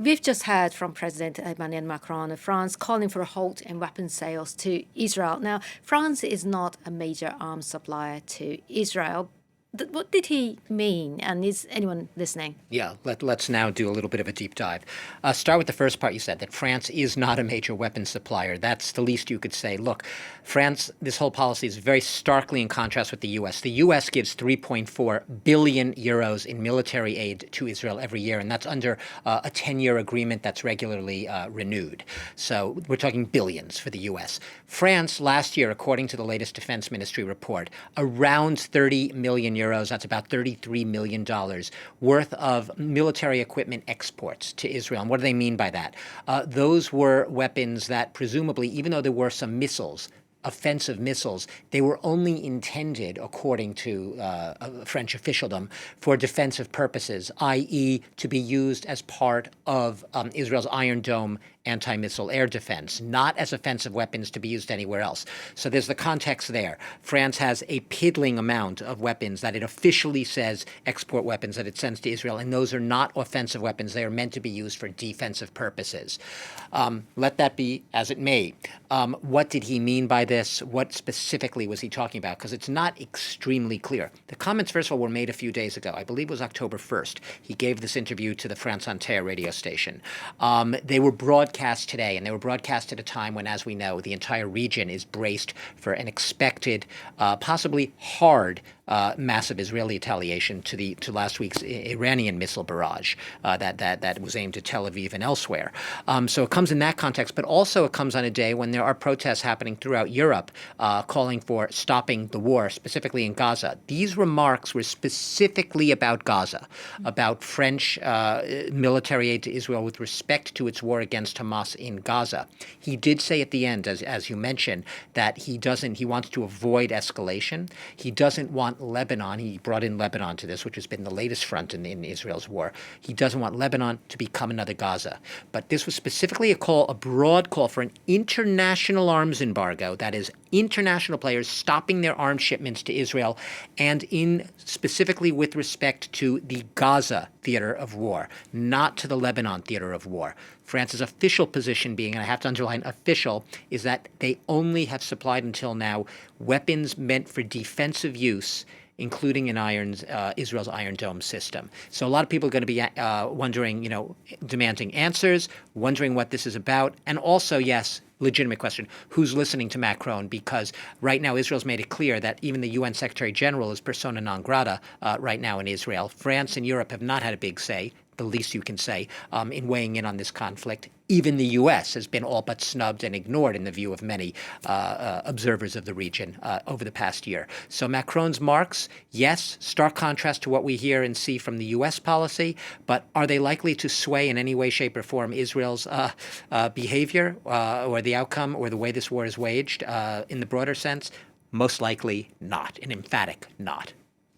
we've just heard from President Emmanuel Macron of France calling for a halt in weapons sales to Israel. Now, France is not a major arms supplier to Israel. What did he mean? And is anyone listening? Yeah, let's now do a little bit of a deep dive. Start with the first part you said, that France is not a major weapons supplier. That's the least you could say. Look, France, this whole policy is very starkly in contrast with the U.S. The U.S. gives 3.4 billion euros in military aid to Israel every year, and that's under a 10-year agreement that's regularly renewed. So we're talking billions for the U.S. France, last year, according to the latest Defense Ministry report, around 30 million euros, that's about $33 million, worth of military equipment exports to Israel. And what do they mean by that? Those were weapons that presumably, even though there were some missiles, offensive missiles, they were only intended, according to French officialdom, for defensive purposes, i.e. to be used as part of Israel's Iron Dome anti-missile air defense, not as offensive weapons to be used anywhere else. So there's the context there. France has a piddling amount of weapons that it officially says export weapons that it sends to Israel, and those are not offensive weapons. They are meant to be used for defensive purposes. Let that be as it may. What did he mean by this? What specifically was he talking about? Because it's not extremely clear. The comments, first of all, were made a few days ago. I believe it was October 1st. He gave this interview to the France Inter radio station. They were broadcast today, and they were broadcast at a time when, as we know, the entire region is braced for an expected, possibly hard, massive Israeli retaliation to last week's Iranian missile barrage that was aimed at Tel Aviv and elsewhere. So it comes in that context, but also it comes on a day when there are protests happening throughout Europe calling for stopping the war, specifically in Gaza. These remarks were specifically about Gaza, about French military aid to Israel with respect to its war against Hamas in Gaza. He did say at the end, as you mentioned, that he wants to avoid escalation. He doesn't want Lebanon, he brought in Lebanon to this, which has been the latest front in Israel's war. He doesn't want Lebanon to become another Gaza. But this was specifically a broad call for an international arms embargo, that is, international players stopping their arms shipments to Israel, and specifically with respect to the Gaza theater of war, not to the Lebanon theater of war. France's official position being, and I have to underline official, is that they only have supplied until now weapons meant for defensive use, including in Israel's Iron Dome system. So a lot of people are going to be wondering, demanding answers, wondering what this is about, and also, yes, legitimate question, who's listening to Macron? Because right now Israel's made it clear that even the UN Secretary General is persona non grata right now in Israel. France and Europe have not had a big say, the least you can say, in weighing in on this conflict. Even the U.S. has been all but snubbed and ignored in the view of many observers of the region over the past year. So Macron's marks, yes, stark contrast to what we hear and see from the U.S. policy, but are they likely to sway in any way, shape, or form Israel's behavior or the outcome or the way this war is waged in the broader sense? Most likely not, an emphatic not.